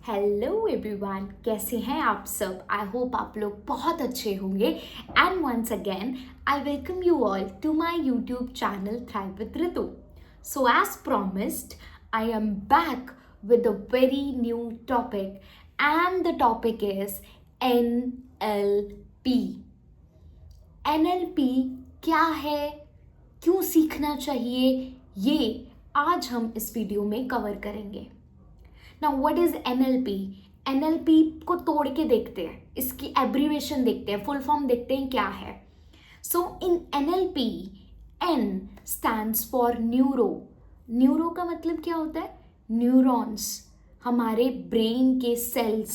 Hello everyone, कैसे हैं आप सब। आई होप आप लोग बहुत अच्छे होंगे। And once again I welcome you all to my YouTube channel Thrive with Ritu. So as promised I am back with a very new topic, and the topic is NLP. NLP क्या है, क्यों सीखना चाहिए, ये आज हम इस वीडियो में कवर करेंगे। Now what is NLP? NLP को तोड़ के देखते हैं, इसकी एब्रीवेशन देखते हैं, फुल फॉर्म देखते हैं क्या है। सो इन NLP, N stands for neuro. Neuro का मतलब क्या होता है? न्यूरॉन्स, हमारे ब्रेन के सेल्स,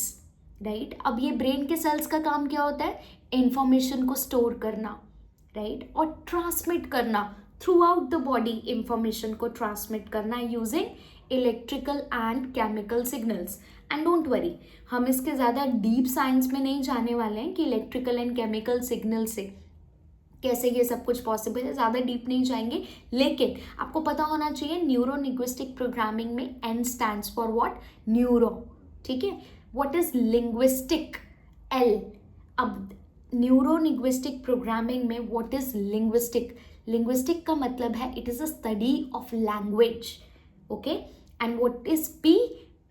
राइट। अब ये ब्रेन के सेल्स का काम क्या होता है? इंफॉर्मेशन को स्टोर करना, राइट, और ट्रांसमिट करना through out the body. Information को ट्रांसमिट करना using electrical and chemical signals. And don't worry, हम इसके ज़्यादा डीप साइंस में नहीं जाने वाले हैं कि इलेक्ट्रिकल एंड केमिकल सिग्नल से कैसे ये सब कुछ पॉसिबल है, ज़्यादा डीप नहीं जाएंगे। लेकिन आपको पता होना चाहिए न्यूरो लिंग्विस्टिक प्रोग्रामिंग में N stands for what? Neuro, ठीक है। What is linguistic? L। अब न्यूरो लिंग्विस्टिक प्रोग्रामिंग में व्हाट इज लिंग्विस्टिक? लिंग्विस्टिक का मतलब है it is a study of language, okay. And what is P?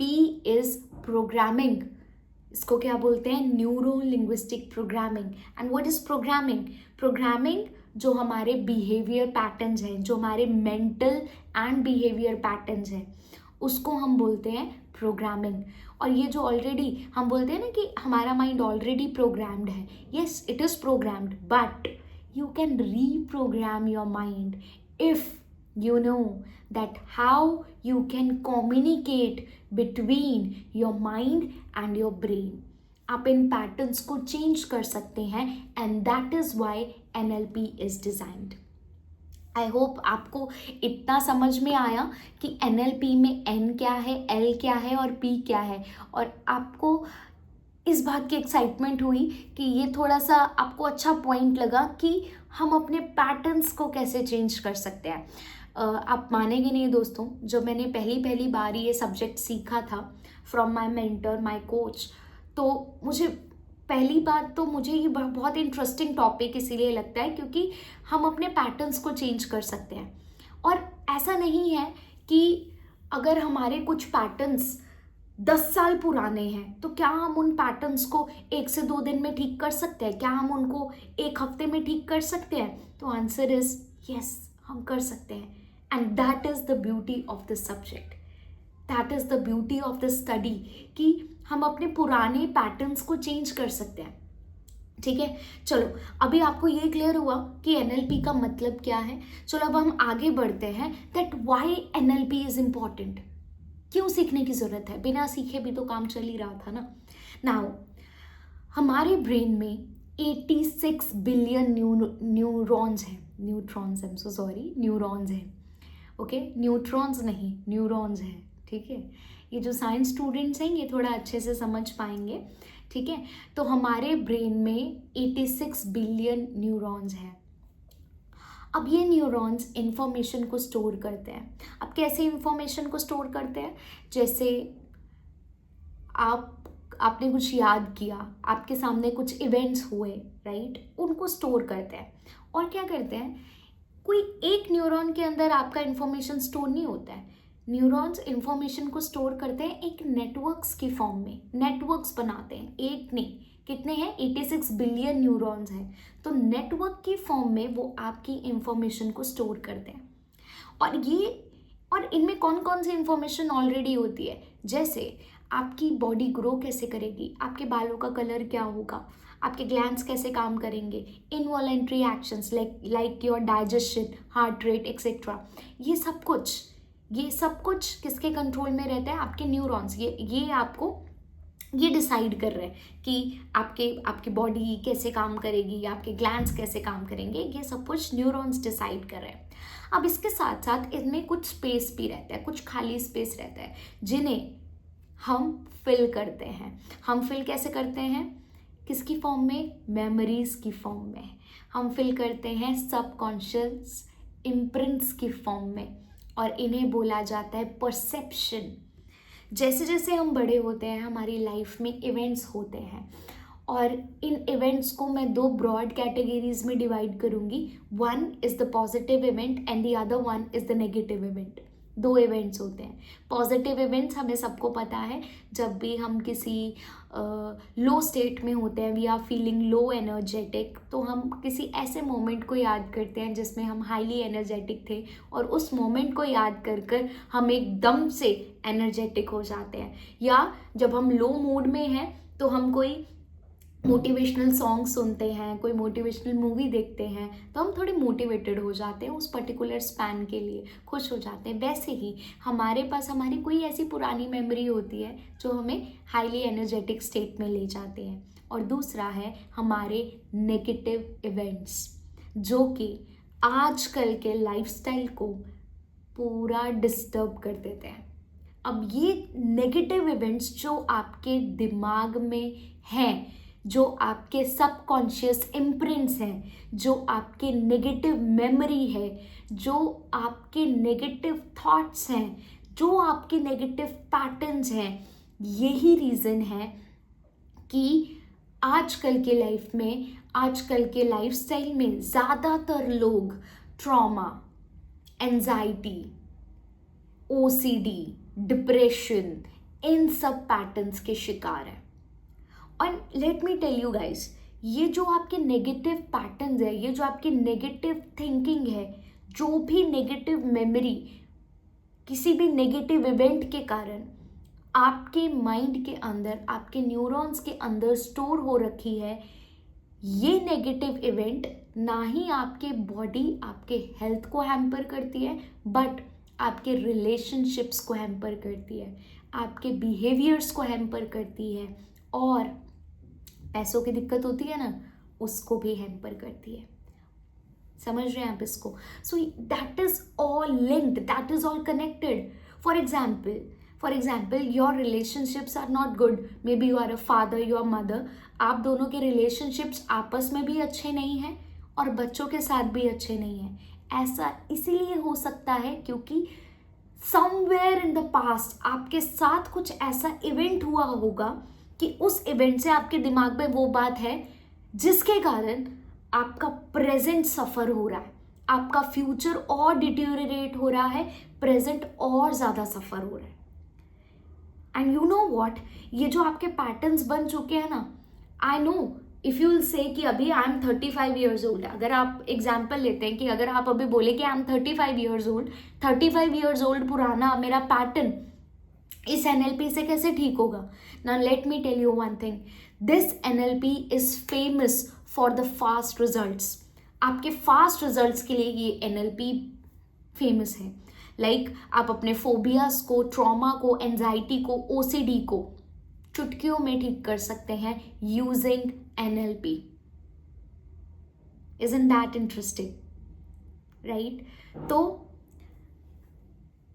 P is programming. इसको क्या बोलते हैं? Neuro linguistic programming. And what is programming? Programming जो हमारे बिहेवियर पैटर्न्स हैं, जो हमारे मेंटल एंड बिहेवियर पैटर्न्स हैं, उसको हम बोलते हैं प्रोग्रामिंग। और ये जो ऑलरेडी हम बोलते हैं ना कि हमारा माइंड ऑलरेडी प्रोग्राम्ड है, yes it is programmed, but you can reprogram your mind if you know that how you can communicate between your mind and your brain. आप इन पैटर्न्स को चेंज कर सकते हैं and that is why NLP is designed. I hope आपको इतना समझ में आया कि NLP में N क्या है, L क्या है और P क्या है, और आपको इस बात की एक्साइटमेंट हुई कि ये थोड़ा सा आपको अच्छा पॉइंट लगा कि हम अपने पैटर्न्स को कैसे चेंज कर सकते हैं। आप मानेंगे नहीं दोस्तों, जब मैंने पहली बार ये सब्जेक्ट सीखा था from my mentor, my coach, तो मुझे पहली बात तो मुझे ये बहुत इंटरेस्टिंग टॉपिक इसीलिए लगता है क्योंकि हम अपने पैटर्न्स को चेंज कर सकते हैं। और ऐसा नहीं है कि अगर हमारे कुछ पैटर्न्स 10 साल पुराने हैं तो क्या हम उन पैटर्न्स को 1 से 2 दिन में ठीक कर सकते हैं? क्या हम उनको 1 हफ्ते में ठीक कर सकते हैं? तो आंसर इज यस, हम कर सकते हैं। And that is the beauty of this subject, that is the beauty of the study, कि हम अपने पुराने पैटर्न्स को चेंज कर सकते हैं, ठीक है। चलो, अभी आपको ये क्लियर हुआ कि NLP का मतलब क्या है। चलो अब हम आगे बढ़ते हैं that why NLP is important, क्यों सीखने की ज़रूरत है। बिना सीखे भी तो काम चल ही रहा था ना। नाउ हमारे ब्रेन में 86 बिलियन न्यूरॉन्स हैं, neutrons, I am so sorry, neurons हैं, ओके, न्यूट्रॉन्स नहीं, न्यूरॉन्स हैं, ठीक है। ये जो साइंस स्टूडेंट्स हैं ये थोड़ा अच्छे से समझ पाएंगे, ठीक है। तो हमारे ब्रेन में 86 बिलियन न्यूरॉन्स हैं। अब ये न्यूरॉन्स इंफॉर्मेशन को स्टोर करते हैं। अब कैसे इंफॉर्मेशन को स्टोर करते हैं? जैसे आपने कुछ याद किया, आपके सामने कुछ इवेंट्स हुए, राइट, उनको स्टोर करते हैं। और क्या करते हैं, कोई एक न्यूरॉन के अंदर आपका इंफॉर्मेशन स्टोर नहीं होता है। न्यूरॉन्स इंफॉर्मेशन को स्टोर करते हैं एक नेटवर्क्स की फॉर्म में, नेटवर्क्स बनाते हैं, एक नहीं, कितने हैं? 86 बिलियन न्यूरॉन्स हैं। तो नेटवर्क की फॉर्म में वो आपकी इंफॉर्मेशन को स्टोर करते हैं। और इनमें कौन कौन सी इंफॉर्मेशन ऑलरेडी होती है, जैसे आपकी बॉडी ग्रो कैसे करेगी, आपके बालों का कलर क्या होगा, आपके ग्लैंड्स कैसे काम करेंगे, involuntary actions like your digestion, heart rate etcetera, ये सब कुछ किसके कंट्रोल में रहता है? आपके न्यूरॉन्स। ये आपको ये डिसाइड कर रहे हैं कि आपकी बॉडी कैसे काम करेगी, आपके ग्लैंड्स कैसे काम करेंगे, ये सब कुछ न्यूरॉन्स डिसाइड कर रहे हैं। अब इसके साथ साथ इनमें कुछ स्पेस भी रहता है, कुछ खाली स्पेस रहता है, जिन्हें हम फिल करते हैं। हम फिल कैसे करते हैं? किसकी फॉर्म में? मेमोरीज की फॉर्म में। हम फिल करते हैं सबकॉन्शियस इम्प्रिंट्स की फॉर्म में, और इन्हें बोला जाता है परसेप्शन। जैसे जैसे हम बड़े होते हैं हमारी लाइफ में इवेंट्स होते हैं, और इन इवेंट्स को मैं दो ब्रॉड कैटेगरीज में डिवाइड करूँगी. One is the positive event and the other one is the negative event. दो इवेंट्स होते हैं. पॉजिटिव इवेंट्स हमें सबको पता है, जब भी हम किसी लो स्टेट में होते हैं, we are feeling low energetic, तो हम किसी ऐसे मोमेंट को याद करते हैं जिसमें हम हाईली एनर्जेटिक थे, और उस मोमेंट को याद कर कर हम एकदम से एनर्जेटिक हो जाते हैं. या जब हम लो मूड में हैं तो हम कोई मोटिवेशनल सॉन्ग सुनते हैं, कोई मोटिवेशनल मूवी देखते हैं, तो हम थोड़े मोटिवेटेड हो जाते हैं, उस पर्टिकुलर स्पैन के लिए खुश हो जाते हैं. वैसे ही हमारे पास हमारी कोई ऐसी पुरानी मेमोरी होती है जो हमें हाईली एनर्जेटिक स्टेट में ले जाते हैं. और दूसरा है हमारे नेगेटिव इवेंट्स, जो कि आजकल के लाइफस्टाइल को पूरा डिस्टर्ब कर देते हैं. अब ये नेगेटिव इवेंट्स जो आपके दिमाग में हैं, जो आपके सबकॉन्शियस इम्प्रिंट्स हैं, जो आपके नेगेटिव मेमोरी है, जो आपके नेगेटिव थॉट्स हैं, जो आपके नेगेटिव पैटर्न्स हैं, यही रीज़न है कि आजकल के लाइफ में, आजकल के लाइफस्टाइल में ज़्यादातर लोग ट्रॉमा, एंजाइटी, OCD, डिप्रेशन, इन सब पैटर्न्स के शिकार हैं. और let me tell you guys, ये जो आपके नेगेटिव पैटर्न्स है, ये जो आपकी नेगेटिव थिंकिंग है, जो भी नेगेटिव मेमोरी किसी भी नेगेटिव इवेंट के कारण आपके माइंड के अंदर, आपके न्यूरॉन्स के अंदर स्टोर हो रखी है, ये नेगेटिव इवेंट ना ही आपके बॉडी, आपके हेल्थ को हैम्पर करती है, बट आपके रिलेशनशिप्स को हैम्पर करती है, आपके बिहेवियर्स को हैम्पर करती है, और पैसों की दिक्कत होती है ना, उसको भी हैम्पर करती है. समझ रहे हैं आप इसको? So that is all linked, that is all connected. For example your relationships are not good, maybe you are a father, your mother, आप दोनों के रिलेशनशिप्स आपस में भी अच्छे नहीं हैं और बच्चों के साथ भी अच्छे नहीं हैं. ऐसा इसीलिए हो सकता है क्योंकि समवेयर इन द पास्ट आपके साथ कुछ ऐसा इवेंट हुआ होगा कि उस इवेंट से आपके दिमाग में वो बात है जिसके कारण आपका प्रेजेंट सफ़र हो रहा है, आपका फ्यूचर और डिटेरियोरेट हो रहा है, प्रेजेंट और ज़्यादा सफ़र हो रहा है. एंड यू नो व्हाट, ये जो आपके पैटर्न्स बन चुके हैं ना, I know if you will say कि अभी आई एम 35 ईयर्स ओल्ड, अगर आप एग्जाम्पल लेते हैं कि अगर आप अभी बोले कि I am 35 years old, 35 years old पुराना मेरा पैटर्न इस NLP से कैसे ठीक होगा? Now let me tell you one thing, this NLP is famous for the fast results. आपके फास्ट रिजल्ट्स के लिए ये NLP फेमस है. लाइक आप अपने फोबियाज को, ट्रॉमा को, एंजाइटी को, OCD को चुटकियों में ठीक कर सकते हैं using NLP. Isn't that interesting? Right? तो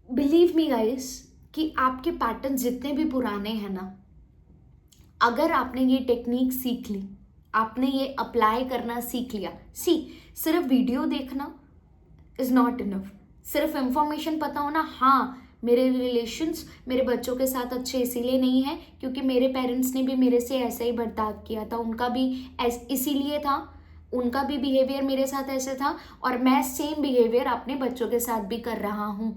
बिलीव मी गाइस कि आपके पैटर्न जितने भी पुराने हैं ना, अगर आपने ये टेक्निक सीख ली, आपने ये अप्लाई करना सीख लिया, सिर्फ वीडियो देखना इज नॉट इनफ, सिर्फ इंफॉर्मेशन पता होना, हाँ मेरे रिलेशंस मेरे बच्चों के साथ अच्छे इसीलिए नहीं है क्योंकि मेरे पेरेंट्स ने भी मेरे से ऐसा ही बर्ताव किया था, उनका भी इसीलिए था, उनका भी बिहेवियर मेरे साथ ऐसे था और मैं सेम बिहेवियर अपने बच्चों के साथ भी कर रहा हूँ.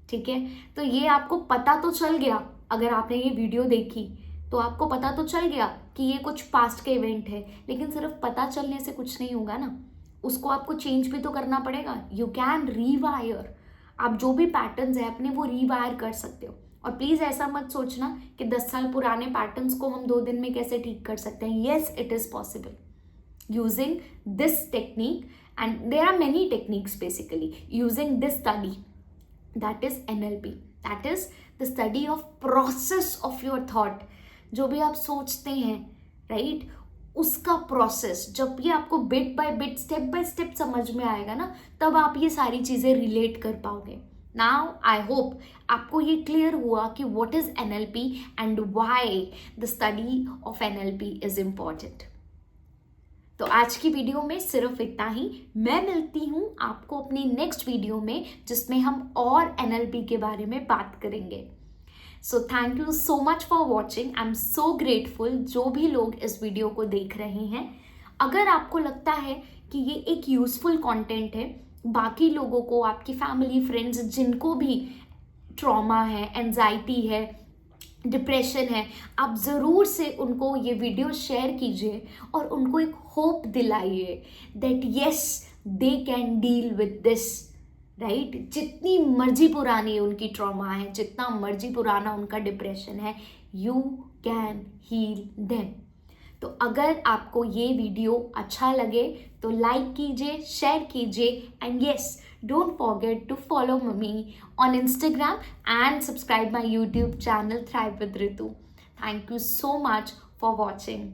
ठीक है, तो ये आपको पता तो चल गया, अगर आपने ये वीडियो देखी तो आपको पता तो चल गया कि ये कुछ पास्ट के इवेंट है, लेकिन सिर्फ पता चलने से कुछ नहीं होगा ना, उसको आपको चेंज भी तो करना पड़ेगा. यू कैन रीवायर, आप जो भी पैटर्न्स है अपने वो रीवायर कर सकते हो. और प्लीज़ ऐसा मत सोचना कि 10 साल पुराने पैटर्न्स को हम 2 दिन में कैसे ठीक कर सकते हैं. Yes, it is possible using this technique, and there are many techniques basically using this study, that is NLP, that is the study of process of your thought. जो भी आप सोचते हैं, राइट, उसका प्रोसेस, जब ये आपको bit by bit, step by step समझ में आएगा ना, तब आप ये सारी चीज़ें रिलेट कर पाओगे. नाउ आई होप आपको ये क्लियर हुआ कि what is NLP and why the study of NLP is important. तो आज की वीडियो में सिर्फ इतना ही. मैं मिलती हूँ आपको अपनी नेक्स्ट वीडियो में जिसमें हम और NLP के बारे में बात करेंगे. So thank you so much for watching. I am so grateful जो भी लोग इस वीडियो को देख रहे हैं। अगर आपको लगता है कि ये एक यूज़फुल कंटेंट है, बाकी लोगों को, आपकी फैमिली फ्रेंड्स जिनको भी ट्रॉमा है, एंजाइटी है, डिप्रेशन है, आप ज़रूर से उनको ये वीडियो शेयर कीजिए और उनको एक होप दिलाइए that yes they can deal with this, right. जितनी मर्जी पुरानी उनकी ट्रॉमा है, जितना मर्जी पुराना उनका डिप्रेशन है, यू कैन हील देम। तो अगर आपको ये वीडियो अच्छा लगे तो लाइक कीजिए, शेयर कीजिए, and yes don't forget to follow me on Instagram and subscribe my YouTube channel Thrive with Ritu. Thank you so much for watching.